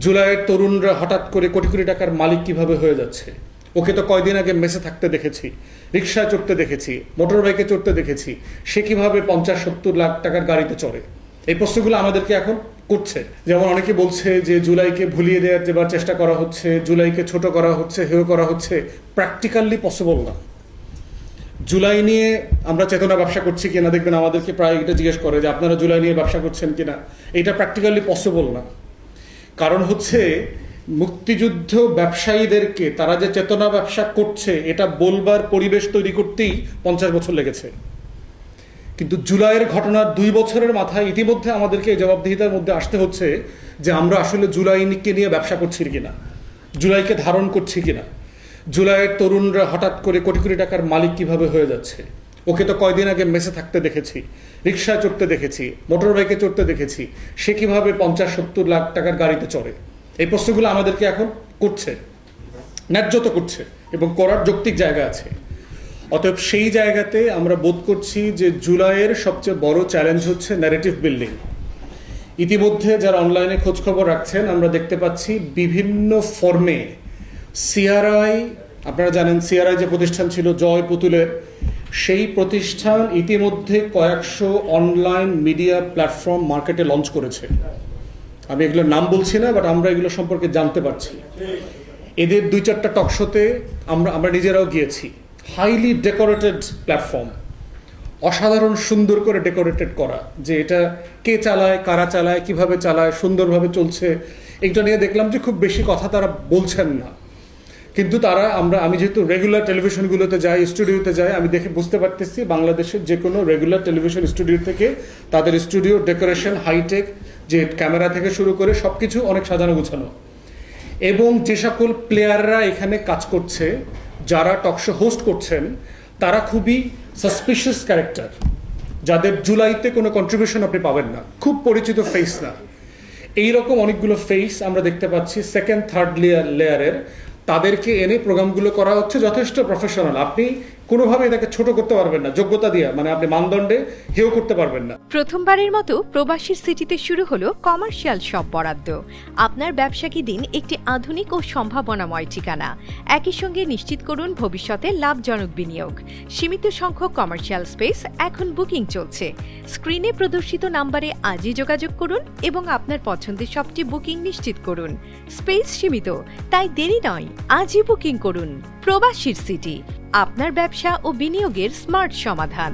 জুলাইয়ের তরুণরা হঠাৎ করে কোটি কোটি টাকার মালিক কিভাবে হয়ে যাচ্ছে। ওকে তো কয়দিন আগে মেসে থাকতে দেখেছি, রিক্সায় চড়তে দেখেছি, মোটর বাইকে চড়তে দেখেছি। সে কিভাবে 50-70 লাখ টাকার গাড়িতে চড়ে? এই প্রশ্নগুলো আমাদেরকে এখন করছে। যেমন অনেকে বলছে যে জুলাইকে ভুলিয়ে দেওয়ার চেষ্টা করা হচ্ছে, জুলাইকে ছোট করা হচ্ছে, হেয় করা হচ্ছে। প্র্যাকটিক্যালি পসিবল না। জুলাই নিয়ে আমরা চেতনা ব্যবসা করছি কিনা, দেখবেন আমাদেরকে প্রায় এটা জিজ্ঞেস করে যে আপনারা জুলাই নিয়ে ব্যবসা করছেন কিনা। এটা প্র্যাকটিক্যালি পসিবল না। কারণ হচ্ছে মুক্তিযুদ্ধ ব্যবসায়ীদেরকে তারা যে চেতনা ব্যবসা করছে এটা বলবার পরিবেশ তৈরি করতেই 50 বছর লেগেছে। কিন্তু জুলাইয়ের ঘটনার 2 বছরের মাথায় ইতিমধ্যে আমাদেরকে এই জবাবদিহিতার মধ্যে আসতে হচ্ছে যে আমরা আসলে জুলাইকে নিয়ে ব্যবসা করছি কিনা, জুলাইকে ধারণ করছি কিনা। জুলাইয়ের তরুণরা হঠাৎ করে কোটি কোটি টাকার মালিক কিভাবে হয়ে যাচ্ছে। ওকে তো কয়দিন আগে মেসে থাকতে দেখেছি, রিক্সায় চড়তে দেখেছি, মোটর বাইকে চড়তে দেখেছি। সে কিভাবে 50-70 লাখ টাকার গাড়িতে চড়ে? এই প্রশ্নগুলো আমাদেরকে এখন করছে, ন্যায্যত করছে এবং করার যৌক্তিক জায়গা আছে। অতএব সেই জায়গাতে আমরা বোধ করছি যে জুলাইয়ের সবচেয়ে বড় চ্যালেঞ্জ হচ্ছে ন্যারেটিভ বিল্ডিং। ইতিমধ্যে যারা অনলাইনে খোঁজখবর রাখছেন আমরা দেখতে পাচ্ছি বিভিন্ন ফর্মে সিআরআই, আপনারা জানেন সিআরআই যে প্রতিষ্ঠান ছিল জয় পুতুলের, সেই প্রতিষ্ঠান ইতিমধ্যে কয়েকশো অনলাইন মিডিয়া প্ল্যাটফর্ম মার্কেটে লঞ্চ করেছে। আমি এগুলোর নাম বলছি না, বাট আমরা এগুলো সম্পর্কে জানতে পারছি। এদের 2-4টা টকশোতে আমরা নিজেরাও গিয়েছি। হাইলি ডেকোরেটেড প্ল্যাটফর্ম, অসাধারণ সুন্দর করে ডেকোরেটেড করা, যে এটা কে চালায়, কারা চালায়, কিভাবে চালায়, সুন্দরভাবে চলছে। এটা নিয়ে দেখলাম যে খুব বেশি কথা তারা বলছেন না, কিন্তু আমি যেহেতু রেগুলার টেলিভিশনগুলোতে যাই, স্টুডিওতে যাই, আমি দেখে বুঝতে পারতেছি বাংলাদেশের যে কোনো রেগুলার টেলিভিশন স্টুডিও থেকে তাদের স্টুডিও ডেকোরেশন হাইটেক, যে ক্যামেরা থেকে শুরু করে সবকিছু অনেক সাজানো গুছানো। এবং যে সকল প্লেয়াররা এখানে কাজ করছে, যারা টকশো হোস্ট করছেন, তারা খুবই সাসপিশিয়াস ক্যারেক্টার, যাদের জুলাইতে কোনো কন্ট্রিবিউশন আপনি পাবেন না, খুব পরিচিত ফেস না। এইরকম অনেকগুলো ফেস আমরা দেখতে পাচ্ছি সেকেন্ড থার্ড লেয়ারের। তাদেরকে এনে প্রোগ্রামগুলো করা হচ্ছে যথেষ্ট প্রফেশনাল। আপনি কোনোভাবে এটাকে ছোট করতে পারবেন না, যোগ্যতা দিয়ে, মানে আপনি মানদণ্ডে হেয় করতে পারবেন না। প্রথমবারের মতো প্রবাসীর সিটিতে শুরু হলো কমার্শিয়াল শপ বরাদ্দ। আপনার ব্যবসাকে দিন একটি আধুনিক ও সম্ভাবনাময় ঠিকানা। একই সঙ্গে নিশ্চিত করুন ভবিষ্যতে লাভজনক বিনিয়োগ। সীমিত সংখ্যক কমার্শিয়াল স্পেস এখন বুকিং চলছে। স্ক্রিনে প্রদর্শিত নাম্বারে আজই যোগাযোগ করুন এবং আপনার পছন্দের শপটি বুকিং নিশ্চিত করুন। স্পেস সীমিত, তাই দেরি নয়, আজই বুকিং করুন। প্রবাসীর সিটি, আপনার ব্যবসা ও বিনিয়োগের স্মার্ট সমাধান।